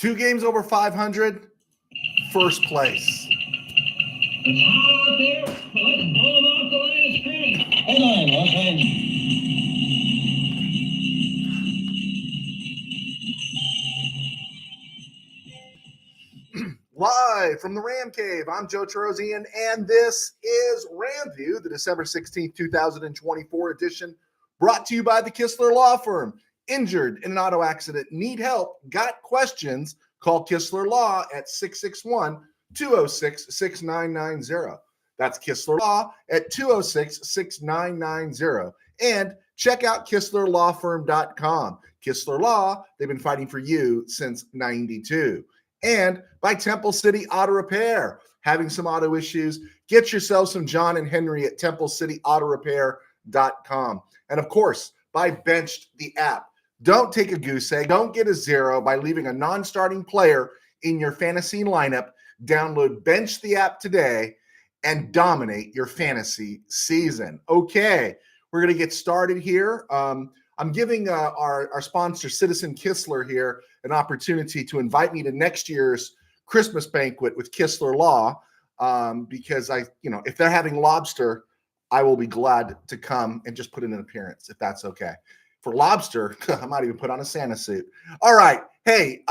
2 games over 500, first place. It's hot out there, but let's blow them off the line of scrimmage. Hold on, Los Angeles. Live from the RamCave, I'm Joe Terosian, and this is RamView, the December 16th, 2024 edition, brought to you by the Kistler Law Firm. Injured in an auto accident, need help, got questions, call Kistler Law at 661-206-6990. That's Kistler Law at 206-6990. And check out KistlerLawFirm.com. Kistler Law, they've been fighting for you since 92. And by Temple City Auto Repair. Having some auto issues, get yourself some John and Henry at TempleCityAutoRepair.com. And of course, by Benched, the app. Don't take a goose egg. Don't get a zero by leaving a non-starting player in your fantasy lineup. Download Bench the app today and dominate your fantasy season. Okay, we're going to get started here. I'm giving our sponsor, Citizen Kistler, here an opportunity to invite me to next year's Christmas banquet with Kistler Law because if they're having lobster, I will be glad to come and just put in an appearance if that's okay. For lobster, I might even put on a Santa suit. All right. Hey,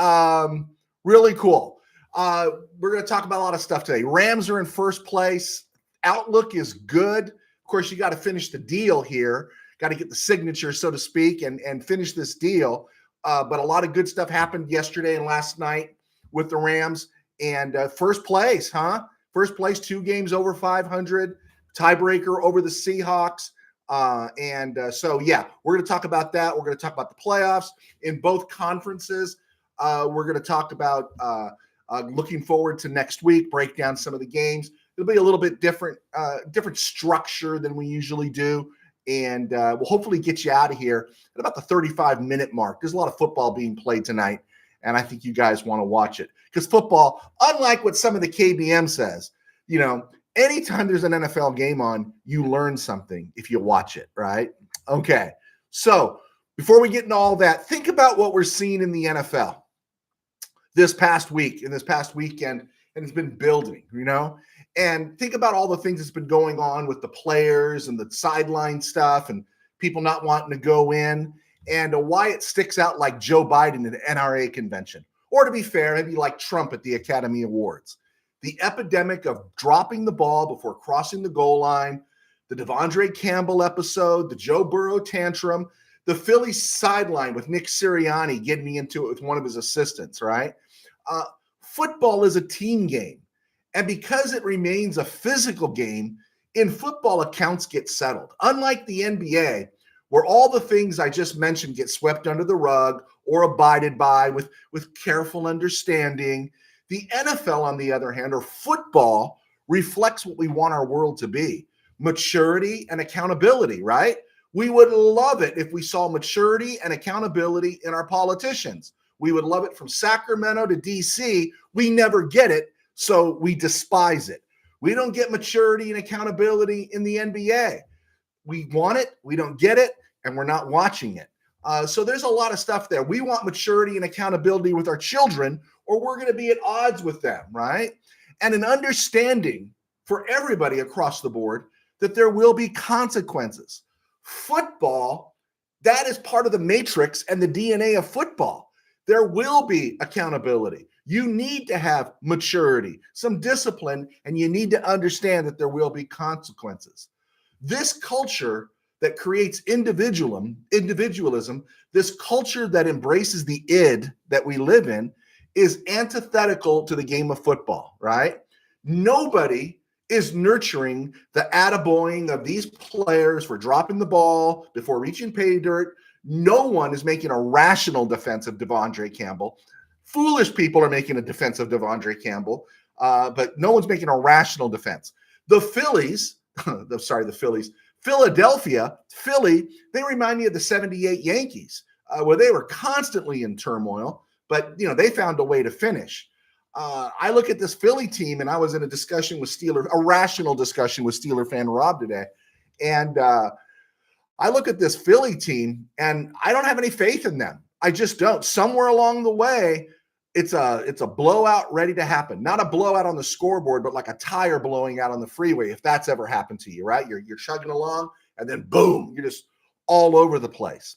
really cool. We're going to talk about a lot of stuff today. Rams are in first place. Outlook is good. Of course, you got to finish the deal here. Got to get the signature, so to speak, and finish this deal. But a lot of good stuff happened yesterday and last night with the Rams. And first place, huh? First place, 2 games over 500. Tiebreaker over the Seahawks. So, we're going to talk about that. We're going to talk about the playoffs in both conferences. We're going to talk about looking forward to next week, break down some of the games. It'll be a little bit different structure than we usually do. And we'll hopefully get you out of here at about the 35-minute mark. There's a lot of football being played tonight, and I think you guys want to watch it. Because football, unlike what some of the KBM says, anytime there's an NFL game on, you learn something if you watch it, right? Okay. So before we get into all that, think about what we're seeing in the NFL this past week and this past weekend, and it's been building, and think about all the things that's been going on with the players and the sideline stuff and people not wanting to go in and why it sticks out like Joe Biden at an NRA convention, or to be fair, maybe like Trump at the Academy Awards. The epidemic of dropping the ball before crossing the goal line, the Devondre Campbell episode, the Joe Burrow tantrum, the Phillies sideline with Nick Sirianni getting into it with one of his assistants, right? Football is a team game. And because it remains a physical game, in football, accounts get settled. Unlike the NBA, where all the things I just mentioned get swept under the rug or abided by with careful understanding, the NFL, on the other hand, or football, reflects what we want our world to be. Maturity and accountability, right? We would love it if we saw maturity and accountability in our politicians. We would love it from Sacramento to DC. We never get it, so we despise it. We don't get maturity and accountability in the NBA. We want it, we don't get it, and we're not watching it. So there's a lot of stuff there. We want maturity and accountability with our children, or we're going to be at odds with them, right? And an understanding for everybody across the board that there will be consequences. Football, that is part of the matrix and the DNA of football. There will be accountability. You need to have maturity, some discipline, and you need to understand that there will be consequences. This culture that creates individualism, this culture that embraces the id that we live in, is antithetical to the game of football, right? Nobody is nurturing the attaboying of these players for dropping the ball before reaching pay dirt. No one is making a rational defense of Devondre Campbell. Foolish people are making a defense of Devondre Campbell, but no one's making a rational defense. The Phillies, Philadelphia, Philly, they remind me of the 78 Yankees, where they were constantly in turmoil, but they found a way to finish. I look at this Philly team, and I was in a rational discussion with Steeler fan Rob today, and I look at this Philly team, and I don't have any faith in them. I just don't. Somewhere along the way, it's a blowout ready to happen. Not a blowout on the scoreboard, but like a tire blowing out on the freeway, if that's ever happened to you, right? You're chugging along and then boom, you're just all over the place.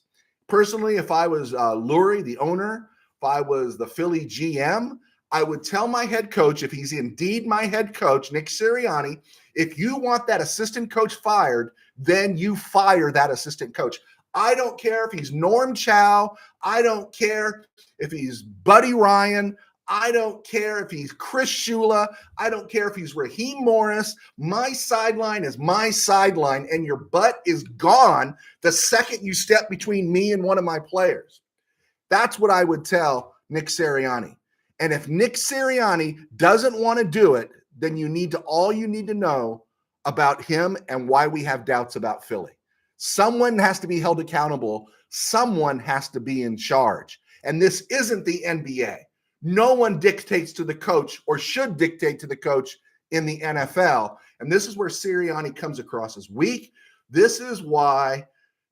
Personally, if I was Lurie, the owner, if I was the Philly GM, I would tell my head coach, if he's indeed my head coach, Nick Sirianni, if you want that assistant coach fired, then you fire that assistant coach. I don't care if he's Norm Chow. I don't care if he's Buddy Ryan. I don't care if he's Chris Shula. I don't care if he's Raheem Morris. My sideline is my sideline, and your butt is gone the second you step between me and one of my players. That's what I would tell Nick Sirianni. And if Nick Sirianni doesn't want to do it, then all you need to know about him and why we have doubts about Philly. Someone has to be held accountable. Someone has to be in charge. And this isn't the NBA. No one dictates to the coach or should dictate to the coach in the NFL. And this is where Sirianni comes across as weak. This is why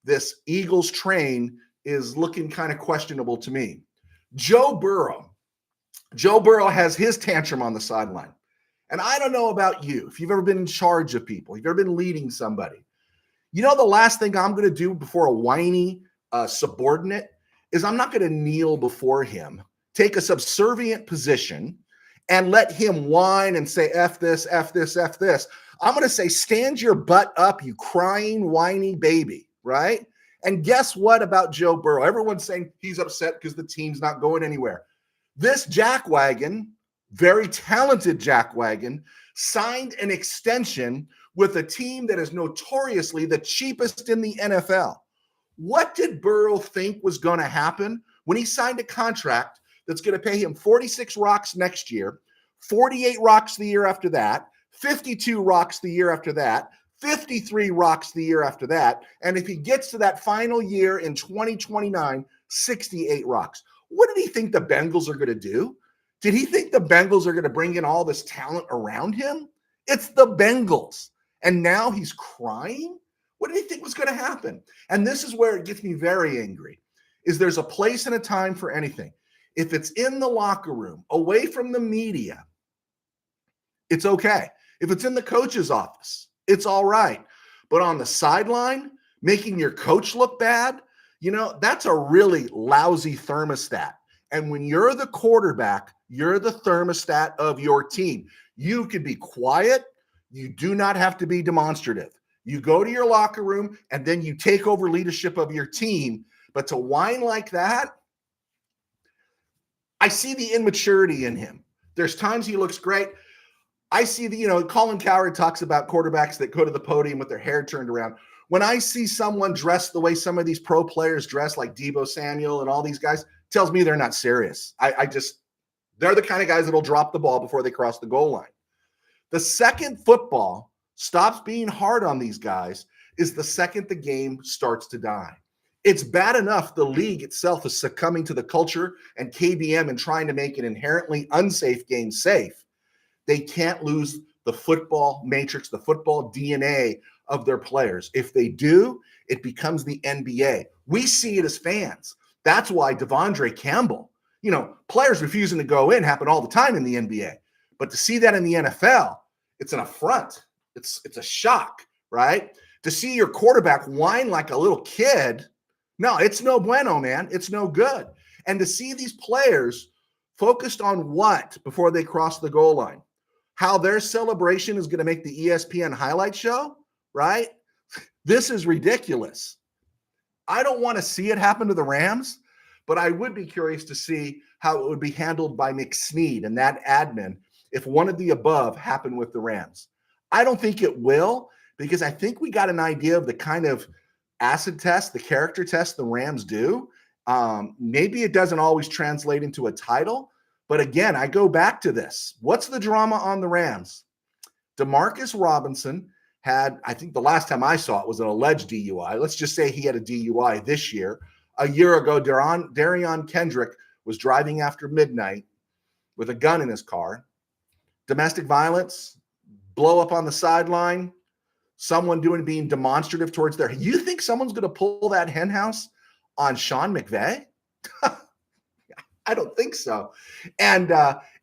this Eagles train is looking kind of questionable to me. Joe Burrow has his tantrum on the sideline. And I don't know about you, if you've ever been in charge of people, if you've ever been leading somebody. You know, the last thing I'm going to do before a whiny subordinate is I'm not going to kneel before him, take a subservient position, and let him whine and say, F this, F this, F this. I'm going to say, stand your butt up, you crying, whiny baby, right? And guess what about Joe Burrow? Everyone's saying he's upset because the team's not going anywhere. This jackwagon, very talented jackwagon, signed an extension with a team that is notoriously the cheapest in the NFL. What did Burrow think was going to happen when he signed a contract that's going to pay him 46 rocks next year, 48 rocks the year after that, 52 rocks the year after that, 53 rocks the year after that, and if he gets to that final year in 2029, 68 rocks? What did he think the Bengals are going to do? Did he think the Bengals are going to bring in all this talent around him? It's the Bengals. And now he's crying? What did he think was going to happen? And this is where it gets me very angry, is there's a place and a time for anything. If it's in the locker room, away from the media, it's okay. If it's in the coach's office, it's all right. But on the sideline, making your coach look bad, that's a really lousy thermostat. And when you're the quarterback, you're the thermostat of your team. You can be quiet. You do not have to be demonstrative. You go to your locker room and then you take over leadership of your team. But to whine like that, I see the immaturity in him. There's times he looks great. I see Colin Cowherd talks about quarterbacks that go to the podium with their hair turned around. When I see someone dressed the way some of these pro players dress, like Deebo Samuel and all these guys, tells me they're not serious. They're the kind of guys that'll drop the ball before they cross the goal line. The second football stops being hard on these guys is the second the game starts to die. It's bad enough the league itself is succumbing to the culture and KBM and trying to make an inherently unsafe game safe. They can't lose the football matrix, the football DNA of their players. If they do, it becomes the NBA. We see it as fans. That's why Devondre Campbell, players refusing to go in happen all the time in the NBA. But to see that in the NFL, it's an affront. It's a shock, right? To see your quarterback whine like a little kid, no, it's no bueno, man. It's no good. And to see these players focused on what before they cross the goal line? How their celebration is going to make the ESPN highlight show, right? This is ridiculous. I don't want to see it happen to the Rams, but I would be curious to see how it would be handled by McSnead and that admin if one of the above happened with the Rams. I don't think it will, because I think we got an idea of the kind of acid test, the character test the Rams do. Maybe it doesn't always translate into a title, but again, I go back to this. What's the drama on the Rams? Demarcus Robinson had, I think the last time I saw it was an alleged DUI. Let's just say he had a DUI this year. A year ago, Darion Kendrick was driving after midnight with a gun in his car. Domestic violence, blow up on the sideline, someone being demonstrative towards their. You think someone's going to pull that hen house on Sean McVay? I don't think so. And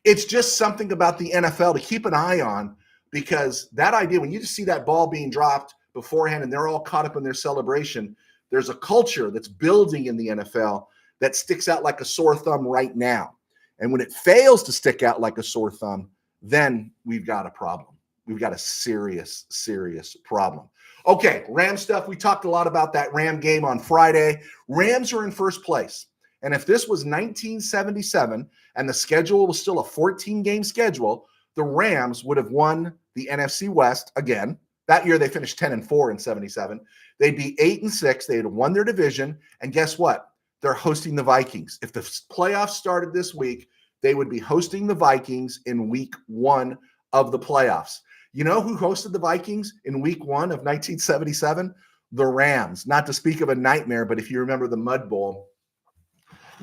it's just something about the NFL to keep an eye on, because that idea, when you just see that ball being dropped beforehand and they're all caught up in their celebration, there's a culture that's building in the NFL that sticks out like a sore thumb right now. And when it fails to stick out like a sore thumb, then we've got a problem. We've got a serious, serious problem. Okay, Ram stuff. We talked a lot about that Ram game on Friday. Rams are in first place. And if this was 1977 and the schedule was still a 14-game schedule, the Rams would have won the NFC West again. That year they finished 10-4 in 77. They'd be 8-6. They'd have won their division. And guess what? They're hosting the Vikings. If the playoffs started this week, they would be hosting the Vikings in week 1 of the playoffs. You know who hosted the Vikings in week 1 of 1977? The Rams. Not to speak of a nightmare, but if you remember the Mud Bowl,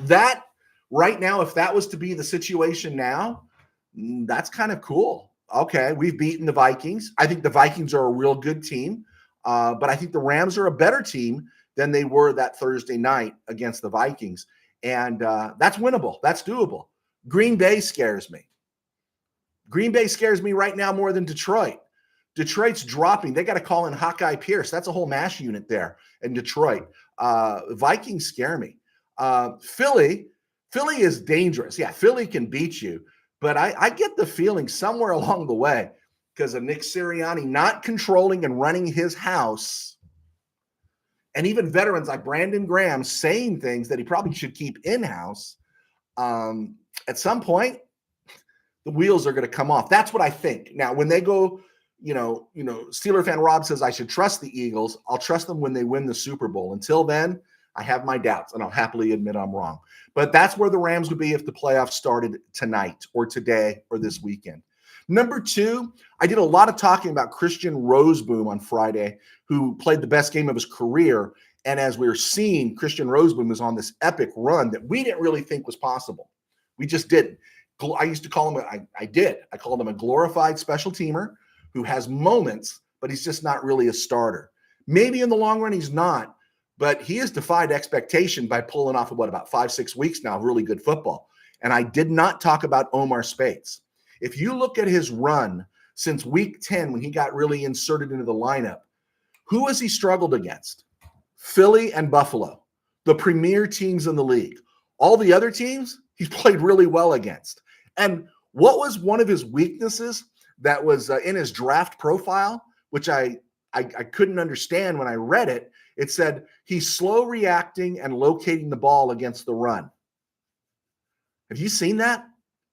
that right now, if that was to be the situation now, that's kind of cool. Okay, we've beaten the Vikings. I think the Vikings are a real good team, but I think the Rams are a better team than they were that Thursday night against the Vikings. And that's winnable. That's doable. Green Bay scares me. Green Bay scares me right now more than Detroit. Detroit's dropping. They got to call in Hawkeye Pierce. That's a whole MASH unit there in Detroit. Vikings scare me. Philly is dangerous. Yeah, Philly can beat you. But I get the feeling somewhere along the way, because of Nick Sirianni not controlling and running his house, and even veterans like Brandon Graham saying things that he probably should keep in-house, at some point, the wheels are going to come off. That's what I think. Now, when they go, Steeler fan Rob says I should trust the Eagles. I'll trust them when they win the Super Bowl. Until then, I have my doubts, and I'll happily admit I'm wrong. But that's where the Rams would be if the playoffs started tonight or today or this weekend. Number 2, I did a lot of talking about Christian Roseboom on Friday, who played the best game of his career. And as we were seeing, Christian Roseboom is on this epic run that we didn't really think was possible. We just didn't. I used to call him, I called him a glorified special teamer who has moments, but he's just not really a starter. Maybe in the long run he's not, but he has defied expectation by pulling off about 5-6 weeks now of really good football. And I did not talk about Omar Speights. If you look at his run since week 10, when he got really inserted into the lineup, who has he struggled against? Philly and Buffalo, the premier teams in the league. All the other teams he's played really well against. And what was one of his weaknesses that was in his draft profile, which I couldn't understand when I read it? It said he's slow reacting and locating the ball against the run. Have you seen that?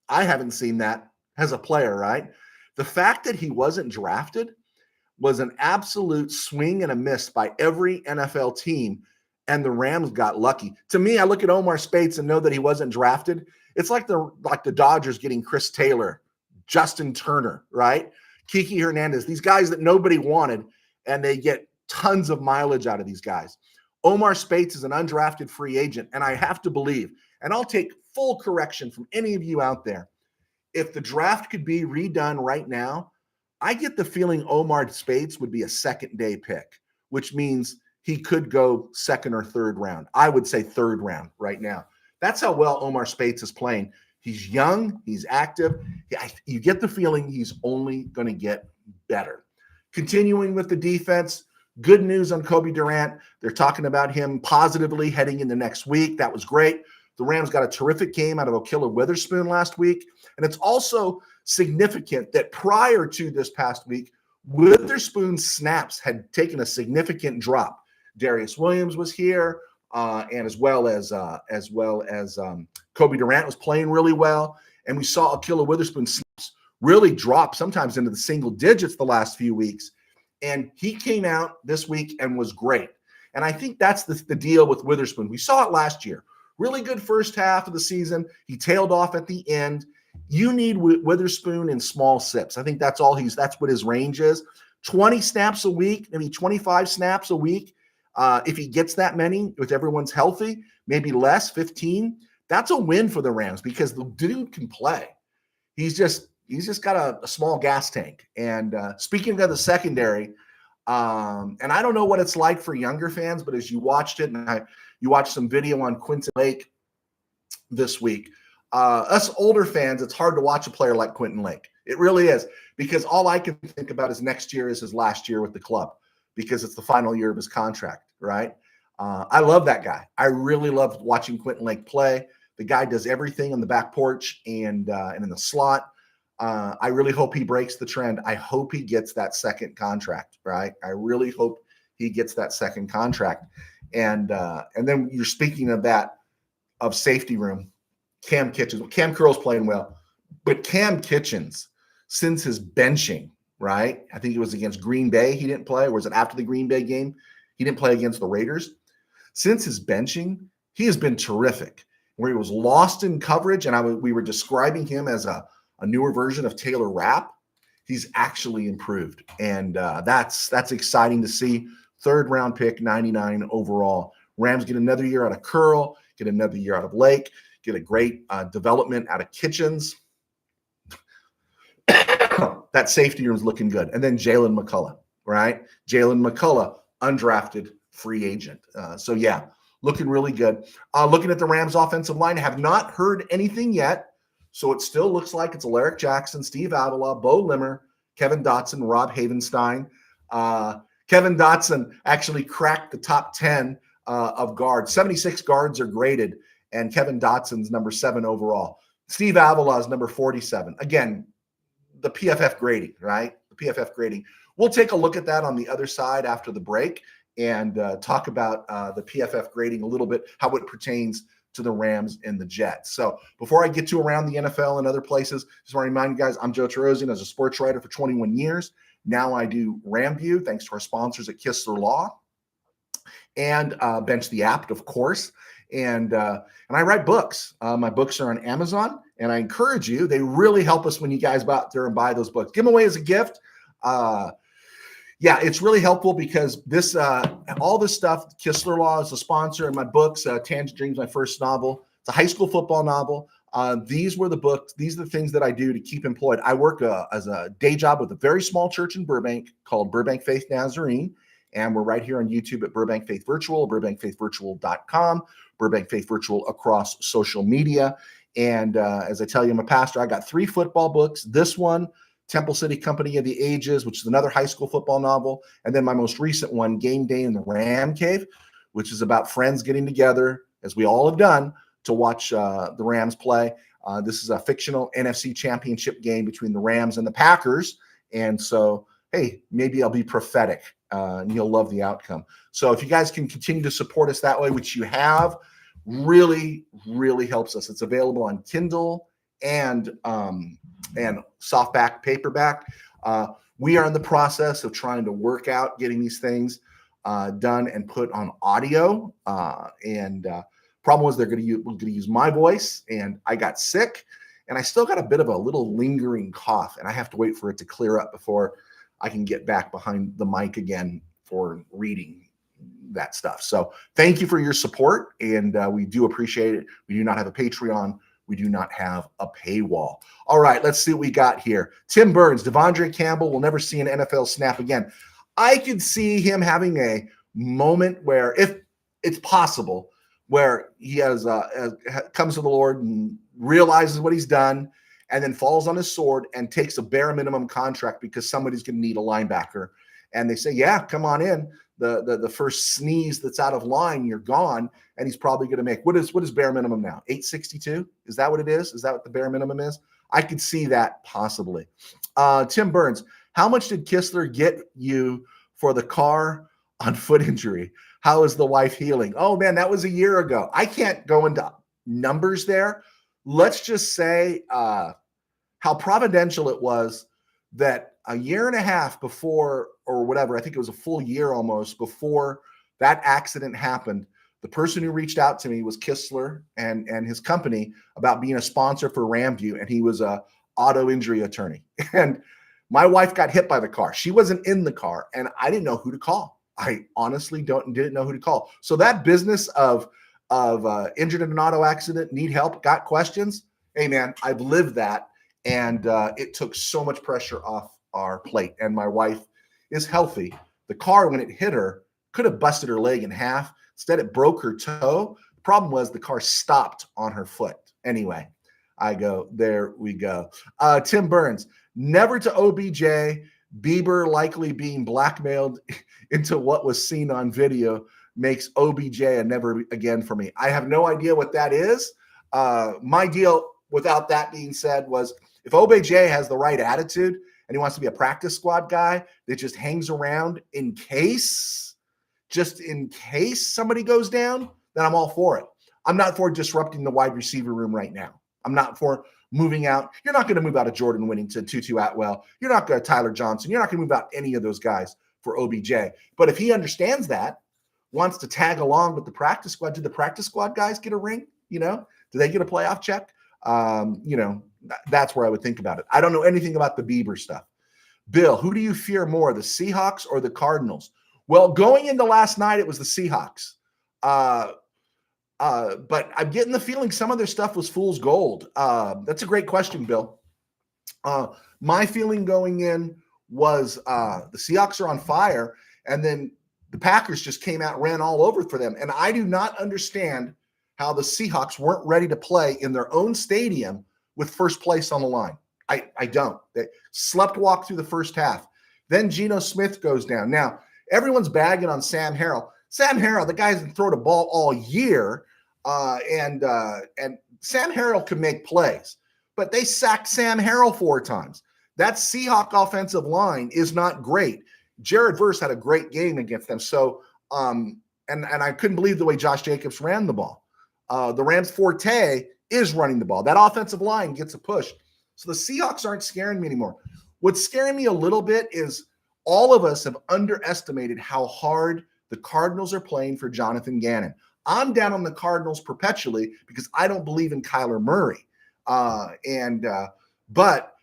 I haven't seen that as a player, right? The fact that he wasn't drafted was an absolute swing and a miss by every NFL team, and the Rams got lucky. To me, I look at Omar Speights and know that he wasn't drafted. It's like the Dodgers getting Chris Taylor, Justin Turner, right? Kiki Hernandez, these guys that nobody wanted, and they get tons of mileage out of these guys. Omar Speights is an undrafted free agent, and I have to believe, and I'll take full correction from any of you out there, if the draft could be redone right now, I get the feeling Omar Speights would be a second-day pick, which means he could go second or third round. I would say third round right now. That's how well Omar Speights is playing. He's young. He's active. You get the feeling he's only going to get better. Continuing with the defense, good news on Kobe Durant. They're talking about him positively heading into next week. That was great. The Rams got a terrific game out of Akilla Witherspoon last week. And it's also significant that prior to this past week, Witherspoon's snaps had taken a significant drop. Darius Williams was here, and as well as Kobe Durant was playing really well. And we saw Akilla Witherspoon's snaps really drop sometimes into the single digits the last few weeks. And he came out this week and was great. And I think that's the deal with Witherspoon. We saw it last year. Really good first half of the season. He tailed off at the end. You need Witherspoon in small sips. I think that's what his range is. 20 snaps a week, maybe 25 snaps a week. If he gets that many, if everyone's healthy, maybe less, 15. That's a win for the Rams because the dude can play. He's just got a small gas tank. And speaking of the secondary, and I don't know what it's like for younger fans, but as you watched it, and you watched some video on Quinton Lake, this week. Us older fans, it's hard to watch a player like Quentin Lake. It really is, because all I can think about is next year is his last year with the club, because it's the final year of his contract, right? I love that guy. I really love watching Quentin Lake play. The guy does everything on the back porch and in the slot. I really hope he breaks the trend. I hope he gets that second contract, right? I really hope he gets that second contract. And then you're speaking of that, of safety room, Cam Kitchens. Cam Curl's playing well, but Cam Kitchens, since his benching, right? I think it was against Green Bay he didn't play. Or was it after the Green Bay game? He didn't play against the Raiders. Since his benching, he has been terrific. Where he was lost in coverage, and we were describing him as a newer version of Taylor Rapp, he's actually improved. And that's exciting to see. Third round pick, 99 overall. Rams get another year out of Curl, get another year out of Lake, get a great development out of Kitchens. That safety room is looking good. And then Jalen McCullough, right? Jalen McCullough, undrafted free agent. So yeah, looking really good. Looking at the Rams offensive line, have not heard anything yet. So it still looks like it's Alaric Jackson, Steve Avila, Bo Limmer, Kevin Dotson, Rob Havenstein. Kevin Dotson actually cracked the top 10 of guards. 76 guards are graded, and Kevin Dotson's number 7 overall. Steve Avila is number 47. Again, the PFF grading, right? The PFF grading. We'll take a look at that on the other side after the break and talk about the PFF grading a little bit, how it pertains to the Rams and the Jets. So before I get to around the NFL and other places, just want to remind you guys, I'm Joe Terosian. As a sports writer for 21 years. Now I do RamView, thanks to our sponsors at Kistler Law, and Bench the App, of course. And I write books. My books are on Amazon, and I encourage you. They really help us when you guys go out there and buy those books. Give them away as a gift. Yeah, it's really helpful because this all this stuff, Kistler Law is a sponsor, and my books, Tangent Dreams, my first novel. It's a high school football novel. These were the books. These are the things that I do to keep employed. I work as a day job with a very small church in Burbank called Burbank Faith Nazarene, and we're right here on YouTube at Burbank Faith Virtual, burbankfaithvirtual.com, Burbank Faith Virtual across social media. And as I tell you, I'm a pastor. I got 3 football books. This one, Temple City Company of the Ages, which is another high school football novel. And then my most recent one, Game Day in the RamCave, which is about friends getting together, as we all have done, to watch the Rams play. This is a fictional NFC championship game between the Rams and the Packers. And so, hey, maybe I'll be prophetic and you'll love the outcome. So if you guys can continue to support us that way, which you have, really, really helps us. It's available on Kindle and softback, paperback. We are in the process of trying to work out getting these things done and put on audio. Problem was they're going to use my voice, and I got sick, and I still got a bit of a little lingering cough, and I have to wait for it to clear up before I can get back behind the mic again for reading that stuff. So thank you for your support, and we do appreciate it. We do not have a Patreon. We do not have a paywall. All right, let's see what we got here. Tim Burns, Devondre Campbell will never see an NFL snap again. I could see him having a moment where, if it's possible, where he comes to the Lord and realizes what he's done, and then falls on his sword and takes a bare minimum contract because somebody's going to need a linebacker. And they say, yeah, come on in. The first sneeze that's out of line, you're gone. And he's probably going to make, what is bare minimum now? $862? Is that what it is? Is that what the bare minimum is? I could see that possibly. Tim Burns, how much did Kistler get you for the car on foot injury? How is the wife healing? Oh man, that was a year ago. I can't go into numbers there. Let's just say how providential it was that a year and a half before, or whatever, I think it was a full year almost before that accident happened, the person who reached out to me was Kistler and his company about being a sponsor for RamView, and he was a auto injury attorney. And my wife got hit by the car. She wasn't in the car, and I didn't know who to call. I honestly didn't know who to call. So that business of injured in an auto accident, need help, got questions. Hey man, I've lived that, and it took so much pressure off our plate. And my wife is healthy. The car, when it hit her, could have busted her leg in half. Instead, it broke her toe. Problem was the car stopped on her foot. Anyway, I go, there we go. Tim Burns, never to OBJ. Bieber likely being blackmailed into what was seen on video makes OBJ a never again for me. I have no idea what that is. My deal, without that being said, was if OBJ has the right attitude and he wants to be a practice squad guy that just hangs around just in case somebody goes down, then I'm all for it. I'm not for disrupting the wide receiver room right now. I'm not for moving out. You're not going to move out of Jordan Whittington, Tutu Atwell. You're not going to Tyler Johnson. You're not going to move out any of those guys for OBJ. But if he understands that, wants to tag along with the practice squad, do the practice squad guys get a ring? Do they get a playoff check? That's where I would think about it. I don't know anything about the Bieber stuff. Bill, who do you fear more, the Seahawks or the Cardinals? Well, going into last night, it was the Seahawks. But I'm getting the feeling some of their stuff was fool's gold. That's a great question, Bill. My feeling going in was the Seahawks are on fire, and then the Packers just came out, ran all over for them. And I do not understand how the Seahawks weren't ready to play in their own stadium with first place on the line. I don't. They walk through the first half. Then Geno Smith goes down. Now, everyone's bagging on Sam Harrell. Sam Harrell, the guy hasn't thrown a ball all year, and Sam Harrell can make plays. But they sacked Sam Harrell 4 times. That Seahawk offensive line is not great. Jared Verse had a great game against them. So, and I couldn't believe the way Josh Jacobs ran the ball. The Rams' forte is running the ball. That offensive line gets a push. So the Seahawks aren't scaring me anymore. What's scaring me a little bit is all of us have underestimated how hard the Cardinals are playing for Jonathan Gannon. I'm down on the Cardinals perpetually because I don't believe in Kyler Murray. But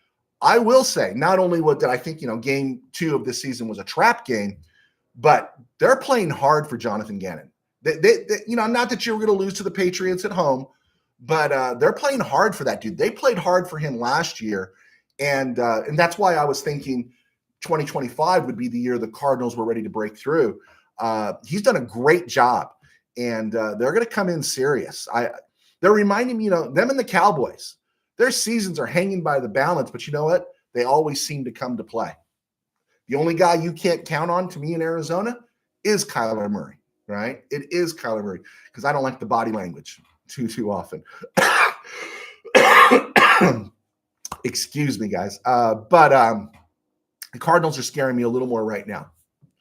I will say, not only did I think, game 2 of this season was a trap game, but they're playing hard for Jonathan Gannon. They not that you're going to lose to the Patriots at home, but they're playing hard for that dude. They played hard for him last year, and that's why I was thinking 2025 would be the year the Cardinals were ready to break through. He's done a great job, and they're going to come in serious. They're reminding me, them and the Cowboys. Their seasons are hanging by the balance, but you know what? They always seem to come to play. The only guy you can't count on, to me, in Arizona is Kyler Murray, right? It is Kyler Murray, because I don't like the body language too often. Excuse me, guys. But the Cardinals are scaring me a little more right now.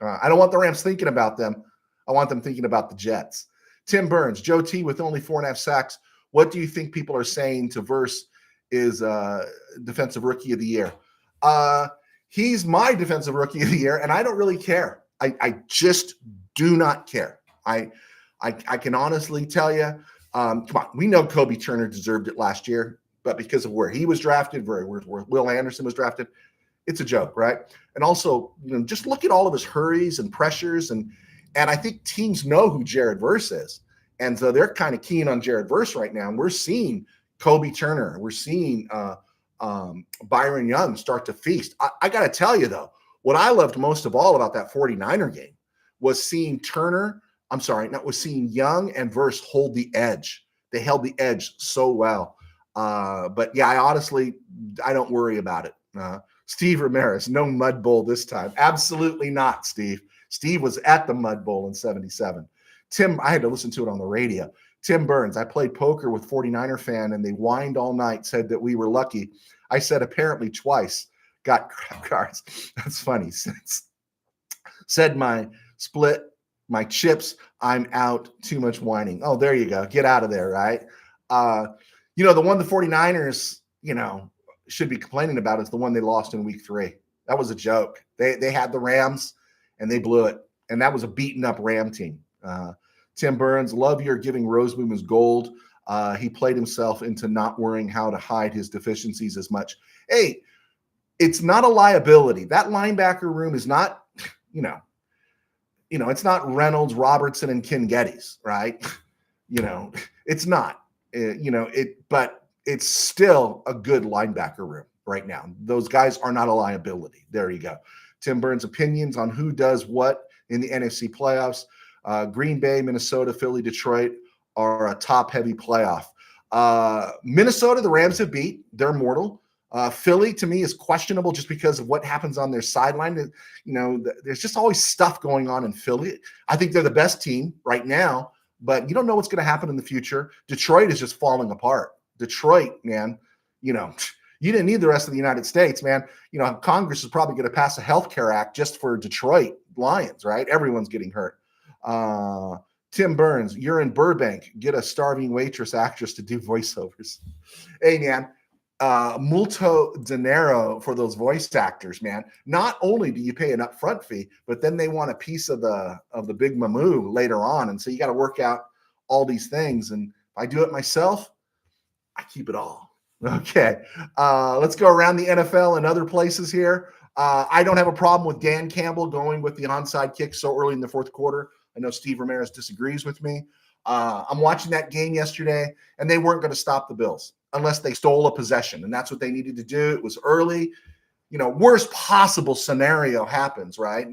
I don't want the Rams thinking about them. I want them thinking about the Jets. Tim Burns, Joe T with only 4.5 sacks. What do you think people are saying to Verse is defensive rookie of the year? He's my defensive rookie of the year, and I don't really care. I just do not care. I can honestly tell you, come on, we know Kobe Turner deserved it last year, but because of where he was drafted, where Will Anderson was drafted, it's a joke, right? And also, just look at all of his hurries and pressures, and I think teams know who Jared Verse is. And so they're kind of keen on Jared Verse right now. And we're seeing Kobe Turner. We're seeing Byron Young start to feast. I got to tell you, though, what I loved most of all about that 49er game was seeing seeing Young and Verse hold the edge. They held the edge so well. But, yeah, I don't worry about it. Steve Ramirez, no Mud Bowl this time. Absolutely not, Steve. Steve was at the Mud Bowl in 77. Tim, I had to listen to it on the radio. Tim Burns, I played poker with 49er fan, and they whined all night, said that we were lucky. I said apparently twice, got crap cards. That's funny. Said my split, my chips, I'm out, too much whining. Oh, there you go. Get out of there, right? The one the 49ers, should be complaining about is the one they lost in week 3. That was a joke. They had the Rams, and they blew it. And that was a beaten-up Ram team. Tim Burns, love your giving Rosemoon his gold. He played himself into not worrying how to hide his deficiencies as much. Hey, it's not a liability. That linebacker room is not, it's not Reynolds, Robertson, and Ken Geddes, right? It's not, but it's still a good linebacker room right now. Those guys are not a liability. There you go. Tim Burns' opinions on who does what in the NFC playoffs. Green Bay, Minnesota, Philly, Detroit are a top-heavy playoff. Minnesota, the Rams have beat. They're mortal. Philly, to me, is questionable just because of what happens on their sideline. There's just always stuff going on in Philly. I think they're the best team right now, but you don't know what's going to happen in the future. Detroit is just falling apart. Detroit, man, you didn't need the rest of the United States, man. Congress is probably going to pass a health care act just for Detroit Lions, right? Everyone's getting hurt. Tim Burns, you're in Burbank. Get a starving waitress actress to do voiceovers. Hey, man, multo dinero for those voice actors, man. Not only do you pay an upfront fee, but then they want a piece of the big mamoo later on. And so you got to work out all these things. And if I do it myself, I keep it all. Okay. Let's go around the NFL and other places here. I don't have a problem with Dan Campbell going with the onside kick so early in the fourth quarter. I know Steve Ramirez disagrees with me. I'm watching that game yesterday, and they weren't going to stop the Bills unless they stole a possession, and that's what they needed to do. It was early. Worst possible scenario happens, right?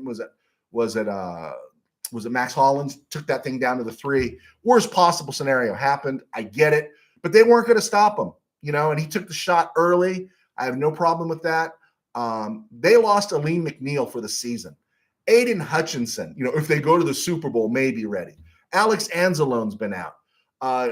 Was it Max Hollins took that thing down to the 3? Worst possible scenario happened. I get it, but they weren't going to stop him, and he took the shot early. I have no problem with that. They lost Aleem McNeil for the season. Aiden Hutchinson, if they go to the Super Bowl, may be ready. Alex Anzalone's been out.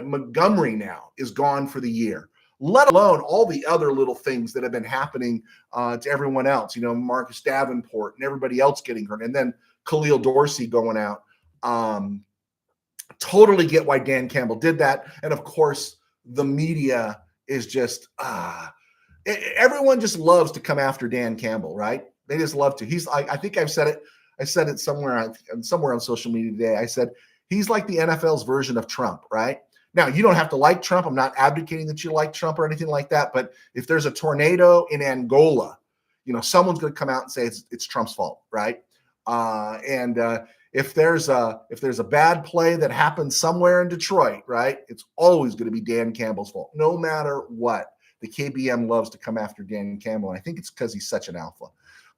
Montgomery now is gone for the year, let alone all the other little things that have been happening to everyone else. Marcus Davenport and everybody else getting hurt. And then Khalil Dorsey going out. Totally get why Dan Campbell did that. And, of course, the media is just everyone just loves to come after Dan Campbell, right? They just love to. I think I've said it. I said it somewhere on social media today. I said he's like the NFL's version of Trump, right? Now, you don't have to like Trump. I'm not advocating that you like Trump or anything like that. But if there's a tornado in Angola, someone's going to come out and say it's Trump's fault, right? If there's a bad play that happens somewhere in Detroit, right, it's always going to be Dan Campbell's fault, no matter what. The KBM loves to come after Dan Campbell. And I think it's because he's such an alpha.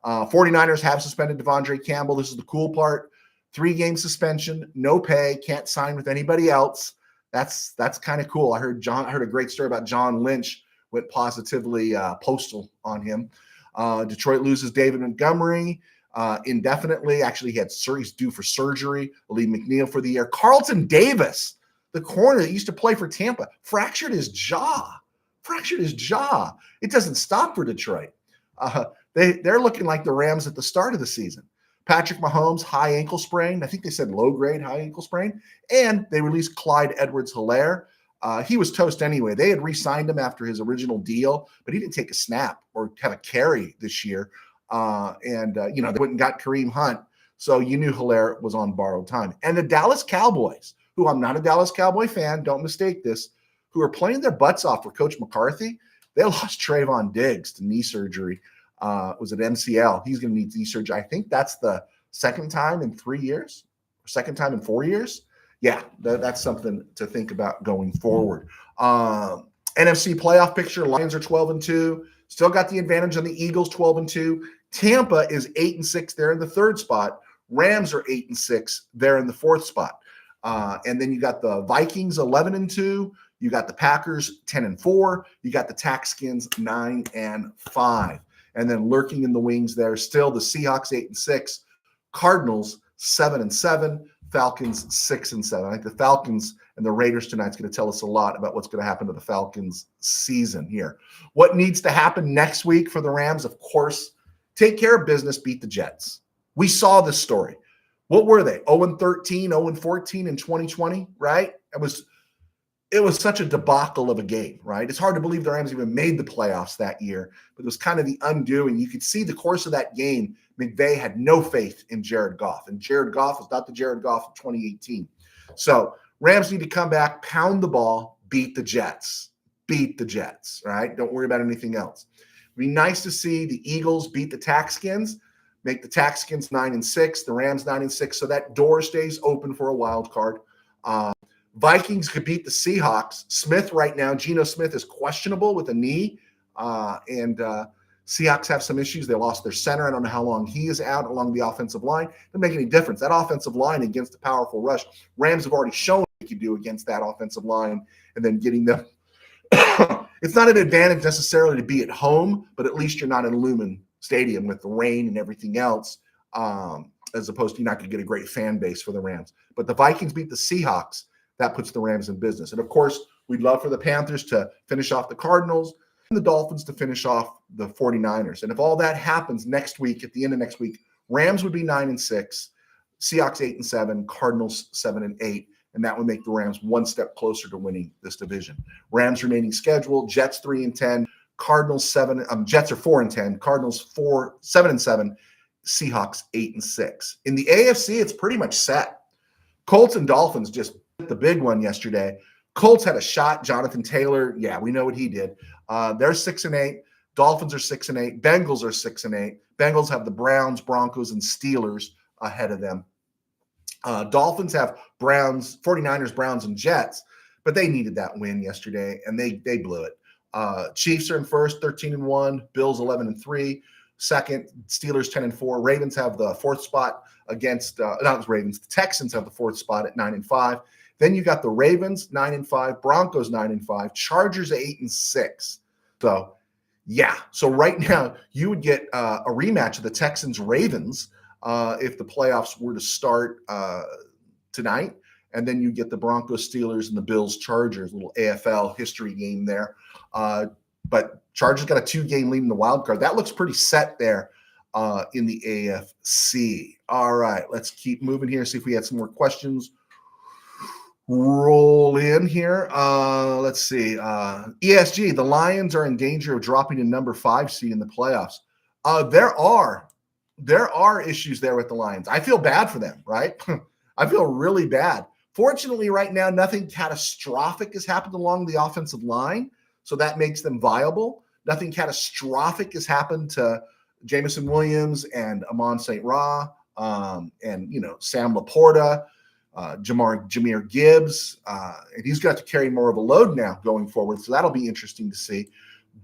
49ers have suspended Devondre Campbell. This is the cool part. 3-game suspension, no pay, can't sign with anybody else. That's kind of cool. I heard a great story about John Lynch went positively postal on him. Detroit loses David Montgomery indefinitely. Actually, he's due for surgery. Aleem McNeil for the year. Carlton Davis, the corner that used to play for Tampa, fractured his jaw. It doesn't stop for Detroit. They're looking like the Rams at the start of the season. Patrick Mahomes, high ankle sprain. I think they said low-grade high ankle sprain. And they released Clyde Edwards-Helaire. He was toast anyway. They had re-signed him after his original deal, but he didn't take a snap or have a carry this year. They went and got Kareem Hunt. So you knew Helaire was on borrowed time. And the Dallas Cowboys, who I'm not a Dallas Cowboy fan, don't mistake this, who are playing their butts off for Coach McCarthy. They lost Trayvon Diggs to knee surgery. Was it MCL? He's going to need knee surgery. I think that's the second time in 3 years, or second time in 4 years. Yeah, that's something to think about going forward. NFC playoff picture: Lions are 12-2. Still got the advantage on the Eagles, 12-2. Tampa is 8-6. They're in the third spot. Rams are 8-6. They're in the fourth spot. And then you got the Vikings 11-2. You got the Packers 10-4. You got the Taxkins 9-5. And then lurking in the wings there, still the Seahawks 8-6, Cardinals 7-7, Falcons 6-7. I think the Falcons and the Raiders tonight is going to tell us a lot about what's going to happen to the Falcons season here. What needs to happen next week for the Rams? Of course, take care of business, beat the Jets. We saw this story. What were they? 0-13, 0-14 in 2020, right? It was such a debacle of a game, right? It's hard to believe the Rams even made the playoffs that year, but it was kind of the undo. And you could see the course of that game, McVay had no faith in Jared Goff. And Jared Goff is not the Jared Goff of 2018. So Rams need to come back, pound the ball, beat the Jets. Beat the Jets, right? Don't worry about anything else. It'd be nice to see the Eagles beat the Taxkins, make the Taxkins 9-6, the Rams 9-6, so that door stays open for a wild card. Vikings could beat the Seahawks. Smith right now, Geno Smith is questionable with a knee, and Seahawks have some issues. They lost their center. I don't know how long he is out along the offensive line. Doesn't make any difference. That offensive line against a powerful rush, Rams have already shown they could do against that offensive line, and then getting them. It's not an advantage necessarily to be at home, but at least you're not in Lumen Stadium with the rain and everything else, as opposed to you're not going to get a great fan base for the Rams. But the Vikings beat the Seahawks. That puts the Rams in business. And, of course, we'd love for the Panthers to finish off the Cardinals and the Dolphins to finish off the 49ers. And if all that happens next week, at the end of next week, Rams would be 9-6, Seahawks 8-7, Cardinals 7-8. And that would make the Rams one step closer to winning this division. Rams remaining schedule: Jets 3-10, Cardinals 7. Jets are 4-10, Cardinals 7-7, Seahawks 8-6. In the AFC, it's pretty much set. Colts and Dolphins just hit the big one yesterday. Colts had a shot. Jonathan Taylor, yeah, we know what he did. They're 6-8. Dolphins are 6-8. Bengals are 6-8. Bengals have the Browns, Broncos, and Steelers ahead of them. Dolphins have 49ers, Browns, and Jets, but they needed that win yesterday, and they blew it. Chiefs are in first, 13-1. Bills 11-3. Second, Steelers 10-4. Ravens have the fourth spot against not the Ravens. The Texans have the fourth spot at 9-5. Then you got the Ravens 9-5, Broncos 9-5, Chargers 8-6. So yeah, so right now you would get a rematch of the Texans Ravens. If the playoffs were to start tonight, and then you get the Broncos, Steelers, and the Bills, Chargers, little AFL history game there. But Chargers got a 2-game lead in the wild card. That looks pretty set there in the AFC. All right, let's keep moving here, see if we had some more questions. Roll in here. Let's see. ESG, the Lions are in danger of dropping to number 5 seed in the playoffs. There are issues there with the Lions. I feel bad for them, right? I feel really bad. Fortunately, right now, nothing catastrophic has happened along the offensive line, so that makes them viable. Nothing catastrophic has happened to Jameson Williams and Amon St. Ra, and Sam Laporta, Jahmyr Gibbs, and he's got to carry more of a load now going forward, so that'll be interesting to see.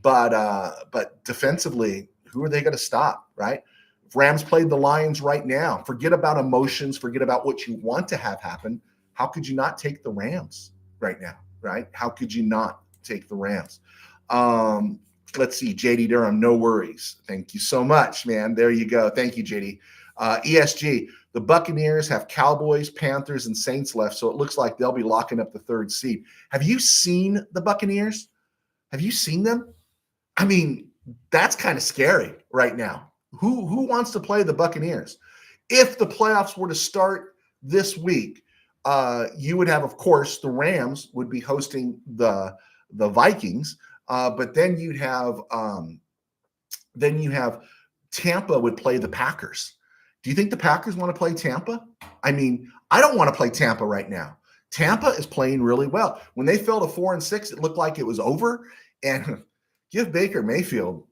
But defensively, who are they going to stop, right? If Rams played the Lions right now, forget about emotions, forget about what you want to have happen. How could you not take the Rams right now, right? How could you not take the Rams? Let's see, JD Durham, no worries. Thank you so much, man. There you go. Thank you, JD. ESG, the Buccaneers have Cowboys, Panthers, and Saints left, so it looks like they'll be locking up the 3rd seed. Have you seen the Buccaneers? Have you seen them? I mean, that's kind of scary right now. Who wants to play the Buccaneers? If the playoffs were to start this week, you would have, of course, the Rams would be hosting the Vikings, but then you have Tampa would play the Packers. Do you think the Packers want to play Tampa? I mean, I don't want to play Tampa right now. Tampa is playing really well. When they fell to 4-6, it looked like it was over. And give Baker Mayfield,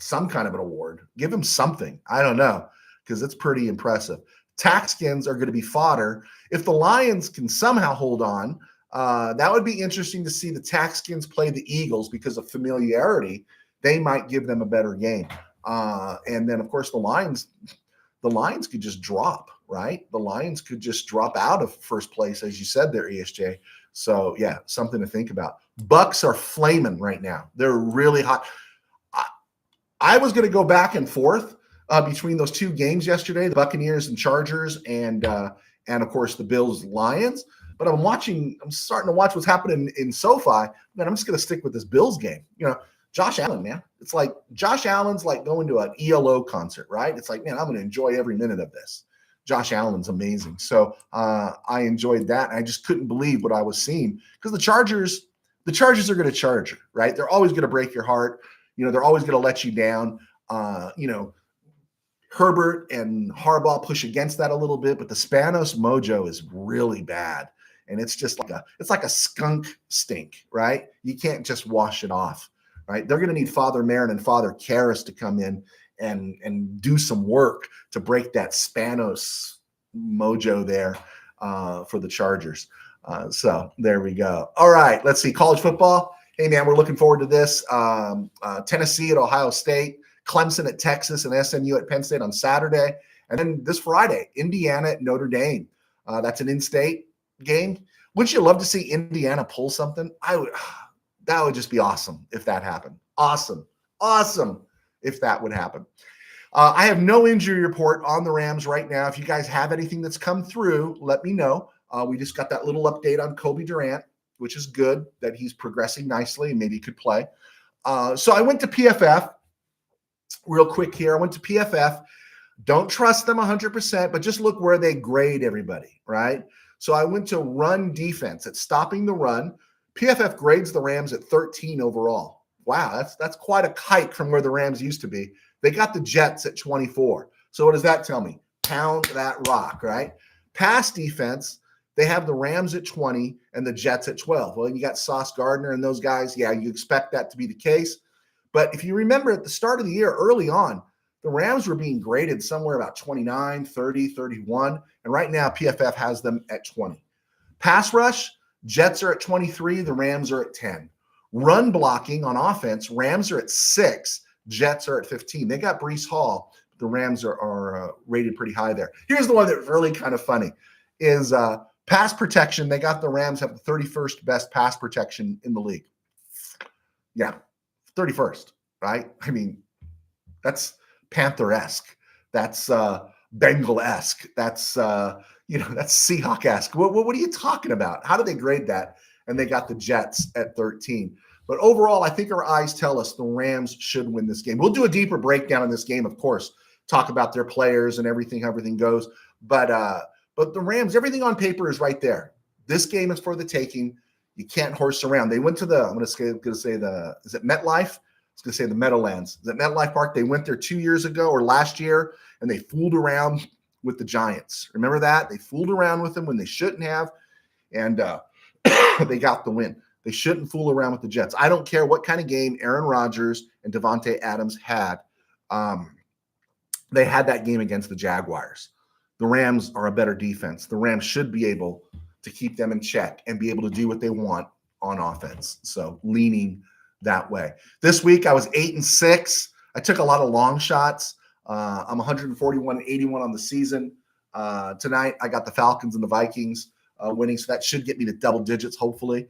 some kind of an award. Give him something. I don't know, because it's pretty impressive. Taxkins are going to be fodder. If the Lions can somehow hold on, that would be interesting to see the Taxkins play the Eagles because of familiarity. They might give them a better game. And then, of course, the Lions could just drop, right? The Lions could just drop out of first place, as you said there, ESJ. So, yeah, something to think about. Bucks are flaming right now. They're really hot. I was going to go back and forth between those 2 games yesterday, the Buccaneers and Chargers, and of course the Bills Lions. But I'm starting to watch what's happening in SoFi. Man, I'm just going to stick with this Bills game. Josh Allen, man. It's like Josh Allen's like going to an ELO concert, right? It's like, man, I'm going to enjoy every minute of this. Josh Allen's amazing. So I enjoyed that. I just couldn't believe what I was seeing because the Chargers are going to charge, right? They're always going to break your heart. They're always going to let you down. Herbert and Harbaugh push against that a little bit, but the Spanos mojo is really bad. And it's just like a skunk stink, right? You can't just wash it off, right? They're going to need Father Marin and Father Karras to come in and do some work to break that Spanos mojo there for the Chargers. So there we go. All right, let's see. College football. Hey, man, we're looking forward to this. Tennessee at Ohio State, Clemson at Texas, and SMU at Penn State on Saturday. And then this Friday, Indiana at Notre Dame. That's an in-state game. Wouldn't you love to see Indiana pull something? That would just be awesome if that happened. Awesome if that would happen. I have no injury report on the Rams right now. If you guys have anything that's come through, let me know. We just got that little update on Kobe Durant, which is good that he's progressing nicely and maybe he could play. So I went to PFF real quick here. I went to PFF. Don't trust them 100%, but just look where they grade everybody, right? So I went to run defense. It's stopping the run. PFF grades the Rams at 13 overall. Wow, that's quite a hike from where the Rams used to be. They got the Jets at 24. So what does that tell me? Pound that rock, right? Pass defense, they have the Rams at 20 and the Jets at 12. Well, you got Sauce Gardner and those guys. Yeah, you expect that to be the case. But if you remember at the start of the year, early on, the Rams were being graded somewhere about 29, 30, 31. And right now, PFF has them at 20. Pass rush, Jets are at 23. The Rams are at 10. Run blocking on offense, Rams are at 6. Jets are at 15. They got Breece Hall. The Rams are rated pretty high there. Here's the one that's really kind of funny is pass protection. They got the Rams have the 31st best pass protection in the league. Yeah, 31st, right? I mean, that's Panther-esque. That's Bengal-esque. That's, that's Seahawk-esque. What are you talking about? How do they grade that? And they got the Jets at 13. But overall, I think our eyes tell us the Rams should win this game. We'll do a deeper breakdown in this game, of course, talk about their players and everything, how everything goes. But the Rams, everything on paper is right there. This game is for the taking. You can't horse around. They went to I'm going to say is it MetLife? I was going to say the Meadowlands. Is it MetLife Park? They went there 2 years ago or last year, and they fooled around with the Giants. Remember that? They fooled around with them when they shouldn't have, and they got the win. They shouldn't fool around with the Jets. I don't care what kind of game Aaron Rodgers and Devontae Adams had. They had that game against the Jaguars. The Rams are a better defense. The Rams should be able to keep them in check and be able to do what they want on offense. So leaning that way. This week I was 8-6. I took a lot of long shots. I'm 141-81 on the season. Tonight I got the Falcons and the Vikings winning, so that should get me to double digits, hopefully.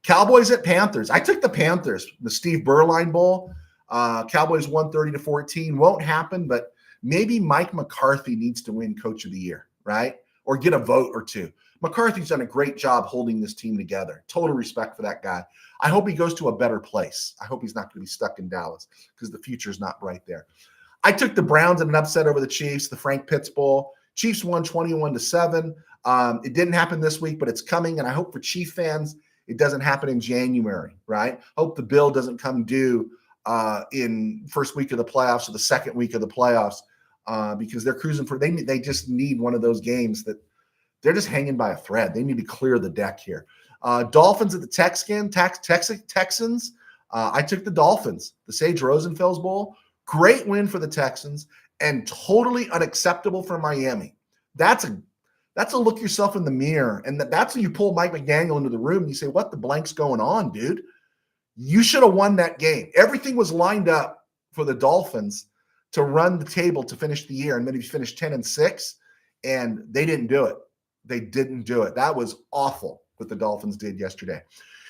Cowboys at Panthers. I took the Panthers, the Steve Berline Bowl. Cowboys won 30-14. Won't happen, but maybe Mike McCarthy needs to win Coach of the Year, right? Or get a vote or two. McCarthy's done a great job holding this team together. Total respect for that guy. I hope he goes to a better place. I hope he's not going to be stuck in Dallas because the future's not bright there. I took the Browns in an upset over the Chiefs, the Frank Pitts Bowl. Chiefs won 21-7. It didn't happen this week, but it's coming, and I hope for Chief fans it doesn't happen in January, right? Hope the bill doesn't come due in first week of the playoffs or the second week of the playoffs because they're cruising for they just need one of those games that they're just hanging by a thread. They need to clear the deck here. Dolphins at the Texans. I took the Dolphins, the Sage Rosenfels Bowl. Great win for the Texans and totally unacceptable for Miami. That's a look yourself in the mirror. And that's when you pull Mike McDaniel into the room and you say, what the blank's going on, dude? You should have won that game. Everything was lined up for the Dolphins to run the table to finish the year. And then he finished 10-6, and they didn't do it. They didn't do it. That was awful what the Dolphins did yesterday.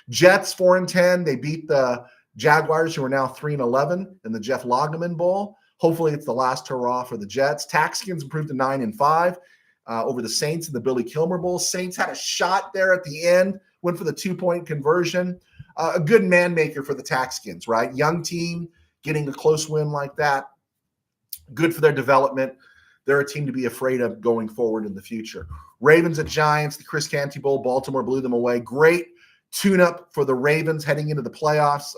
Jets 4-10. They beat the Jaguars, who are now 3-11 in the Jeff Loggeman Bowl. Hopefully it's the last hurrah for the Jets. Texans improved to 9-5 over the Saints in the Billy Kilmer Bowl. Saints had a shot there at the end, went for the 2-point conversion. A good man maker for the Texans, right? Young team getting a close win like that. Good for their development. They're a team to be afraid of going forward in the future. Ravens at Giants, the Chris Canty Bowl. Baltimore blew them away. Great tune-up for the Ravens heading into the playoffs.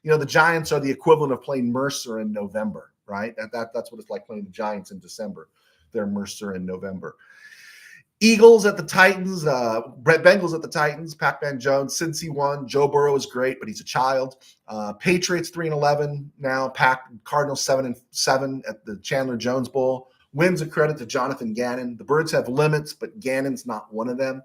The Giants are the equivalent of playing Mercer in November, right? That's what it's like playing the Giants in December. They're Mercer in November. Eagles at the Titans, Bengals at the Titans, Pac-Man Jones, Cincy won. Joe Burrow is great, but he's a child. Patriots 3-11 now. Cardinals 7-7 at the Chandler Jones Bowl. Wins a credit to Jonathan Gannon. The Birds have limits, but Gannon's not one of them.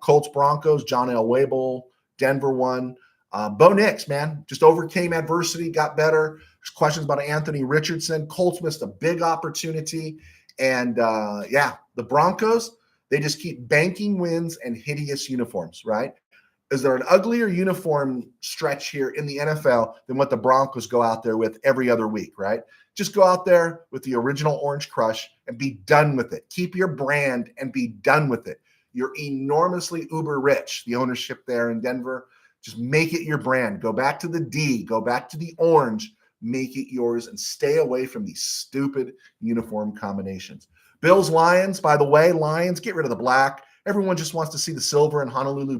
Colts Broncos, John Elway Bowl. Denver won. Bo Nix, man, just overcame adversity, got better. There's questions about Anthony Richardson. Colts missed a big opportunity. And, the Broncos, They just keep banking wins and hideous uniforms, right? Is there an uglier uniform stretch here in the NFL than what the Broncos go out there with every other week, right? Just go out there with the original Orange Crush and be done with it. Keep your brand and be done with it. You're enormously uber rich, the ownership there in Denver. Just make it your brand. Go back to the D, go back to the orange, make it yours, and stay away from these stupid uniform combinations. Bills, Lions, by the way, Lions, get rid of the black. Everyone just wants to see the silver and Honolulu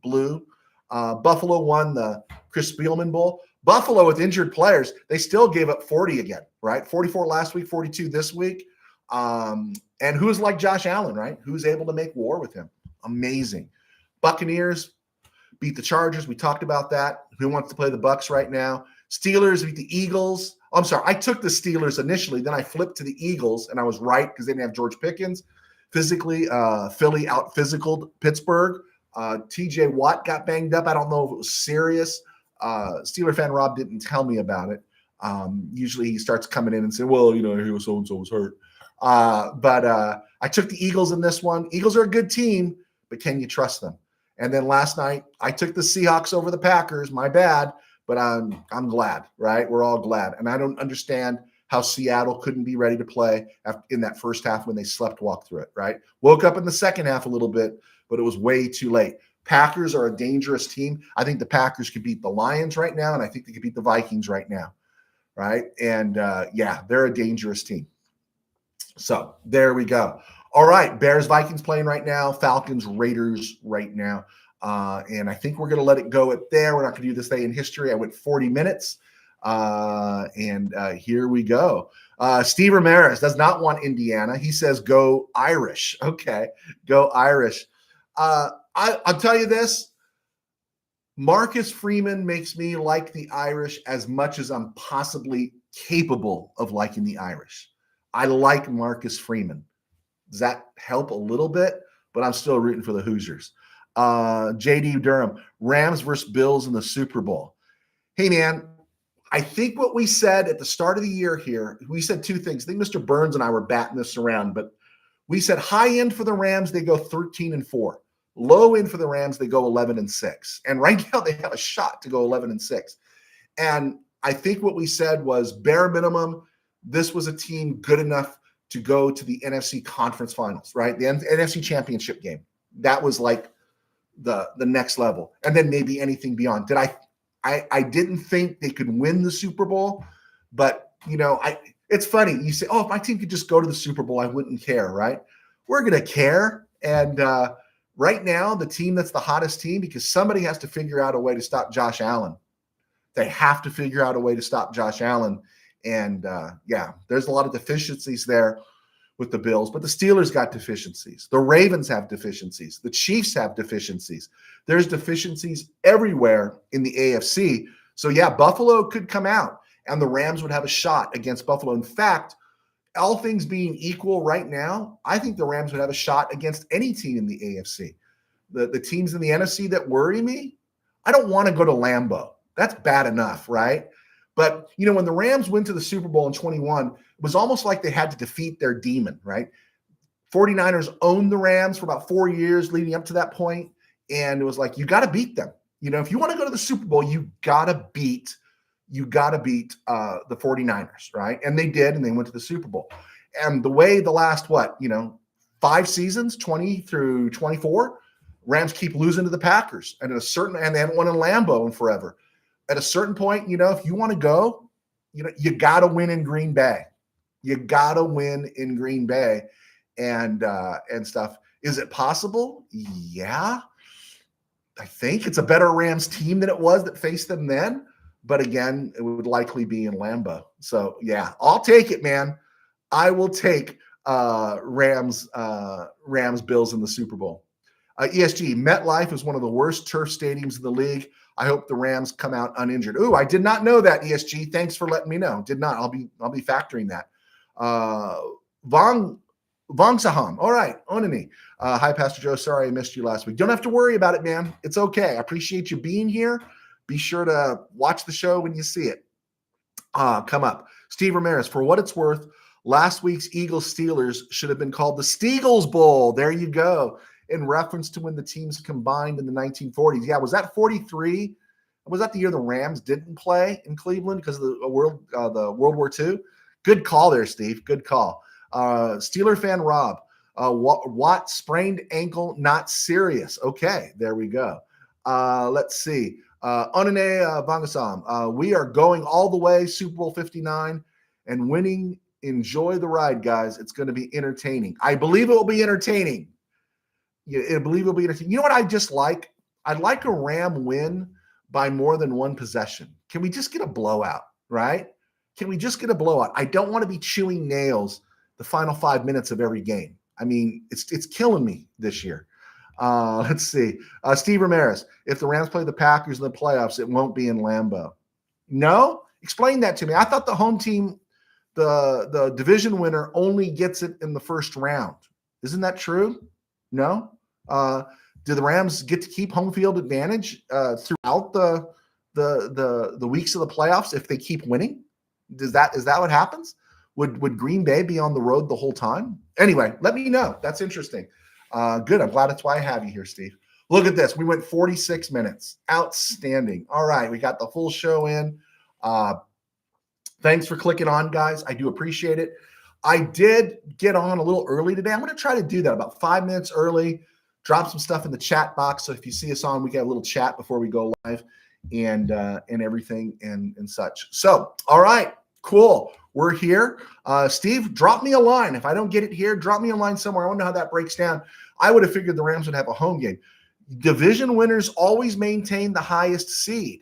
blue. Buffalo won the Chris Spielman Bowl. Buffalo with injured players, they still gave up 40 again, right? 44 last week, 42 this week. And who's like Josh Allen, right? Who's able to make war with him? Amazing. Buccaneers beat the Chargers. We talked about that. Who wants to play the Bucs right now? Steelers beat the Eagles. I'm sorry. I took the Steelers initially. Then I flipped to the Eagles, and I was right because they didn't have George Pickens. Physically, Philly out-physicaled Pittsburgh. TJ Watt got banged up. I don't know if it was serious. Steeler fan Rob didn't tell me about it. Usually he starts coming in and saying, well, you know, he was so-and-so was hurt. But I took the Eagles in this one. Eagles are a good team, but can you trust them? And then last night, I took the Seahawks over the Packers. My bad, but I'm glad, right? We're all glad. And I don't understand how Seattle couldn't be ready to play in that first half when they slept walk through it, right? Woke up in the second half a little bit, but it was way too late. Packers are a dangerous team. I think the Packers could beat the Lions right now, and I think they could beat the Vikings right now, right? And, yeah, they're a dangerous team. So there we go. All right, Bears, Vikings playing right now. Falcons, Raiders right now. And I think we're going to let it go at there. We're not going to do this day in history. I went 40 minutes. And here we go. Steve Ramirez does not want Indiana. He says, go Irish. Okay, go Irish. I'll tell you this. Marcus Freeman makes me like the Irish as much as I'm possibly capable of liking the Irish. I like Marcus Freeman. Does that help a little bit? But I'm still rooting for the Hoosiers. JD Durham, Rams versus Bills in the Super Bowl. Hey, man, I think what we said at the start of the year here, we said two things. I think Mr. Burns and I were batting this around, but we said high end for the Rams, they go 13-4. Low end for the Rams, they go 11-6. And right now they have a shot to go 11-6. And I think what we said was bare minimum, this was a team good enough to go to the NFC Conference Finals, right? The NFC Championship game. That was like the next level. And then maybe anything beyond. I didn't think they could win the Super Bowl, but, you know, it's funny. You say, oh, if my team could just go to the Super Bowl, I wouldn't care, right? We're going to care. And right now, the team that's the hottest team, because somebody has to figure out a way to stop Josh Allen. They have to figure out a way to stop Josh Allen. And, yeah, there's a lot of deficiencies there with the Bills, but the Steelers got deficiencies. The Ravens have deficiencies. The Chiefs have deficiencies. There's deficiencies everywhere in the AFC. So, yeah, Buffalo could come out, and the Rams would have a shot against Buffalo. In fact, all things being equal right now, I think the Rams would have a shot against any team in the AFC. The teams in the NFC that worry me, I don't want to go to Lambeau. That's bad enough, right? But, you know, when the Rams went to the Super Bowl in 21, it was almost like they had to defeat their demon, right? 49ers owned the Rams for about 4 years leading up to that point, and it was like, you got to beat them. You know, if you want to go to the Super Bowl, you got to beat the 49ers, right? And they did, and they went to the Super Bowl. And the way the last, 5 seasons, 20 through 24, Rams keep losing to the Packers. And they haven't won in Lambeau in forever. At a certain point, you know, if you want to go, you know, you got to win in Green Bay. You got to win in Green Bay and stuff. Is it possible? Yeah. I think it's a better Rams team than it was that faced them then. But again, it would likely be in Lambeau. So, yeah, I'll take it, man. I will take Rams Bills in the Super Bowl. ESG, MetLife is one of the worst turf stadiums in the league. I hope the Rams come out uninjured. Ooh, I did not know that, ESG. Thanks for letting me know. Did not. I'll be factoring that. Vong Saham. All right, Onani. Hi, Pastor Joe. Sorry I missed you last week. Don't have to worry about it, man. It's okay. I appreciate you being here. Be sure to watch the show when you see it come up. Steve Ramirez, for what it's worth, Last week's Eagles-Steelers should have been called the Steagles Bowl. There you go. In reference to when the teams combined in the 1940s. Yeah, was that 43? Was that the year the Rams didn't play in Cleveland because of the World War II? Good call there, Steve. Good call. Steeler fan Rob. Watt sprained ankle, not serious. Okay, there we go. Let's see. Onene Vangasam. We are going all the way, Super Bowl 59, and winning. Enjoy the ride, guys. It's going to be entertaining. I believe it will be entertaining. I believe it will be entertaining. You know what I just like? I'd like a Ram win by more than one possession. Can we just get a blowout, right? Can we just get a blowout? I don't want to be chewing nails the final 5 minutes of every game. I mean, it's killing me this year. Let's see. Steve Ramirez, if the Rams play the Packers in the playoffs, it won't be in Lambeau. No? Explain that to me. I thought the home team, the division winner, only gets it in the first round. Isn't that true? No? Do the Rams get to keep home field advantage throughout the weeks of the playoffs if they keep winning? Is that what happens? Would Green Bay be on the road the whole time? Anyway, let me know. That's interesting. Good. I'm glad that's why I have you here, Steve. Look at this. We went 46 minutes. Outstanding. All right. We got the full show in. Thanks for clicking on, guys. I do appreciate it. I did get on a little early today. I'm going to try to do that about 5 minutes early. Drop some stuff in the chat box. So if you see us on, we get a little chat before we go live and everything and such. So, all right, cool. We're here. Steve, drop me a line. If I don't get it here, drop me a line somewhere. I want to know how that breaks down. I would have figured the Rams would have a home game. Division winners always maintain the highest seed.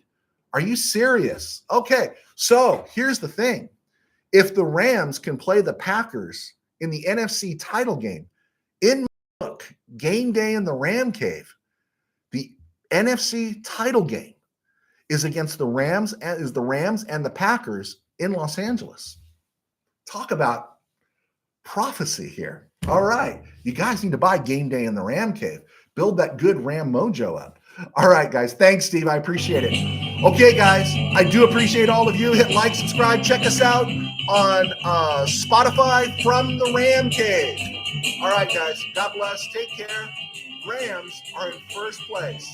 Are you serious? Okay, so here's the thing. If the Rams can play the Packers in the NFC title game, in game day in the RamCave, the NFC title game is against the Rams and the Packers in Los Angeles. Talk about prophecy here. All right. You guys need to buy game day in the RamCave. Build that good Ram mojo up. All right, guys. Thanks, Steve. I appreciate it. Okay, guys. I do appreciate all of you. Hit like, subscribe. Check us out on Spotify from the RamCave. All right, guys. God bless. Take care. Rams are in first place.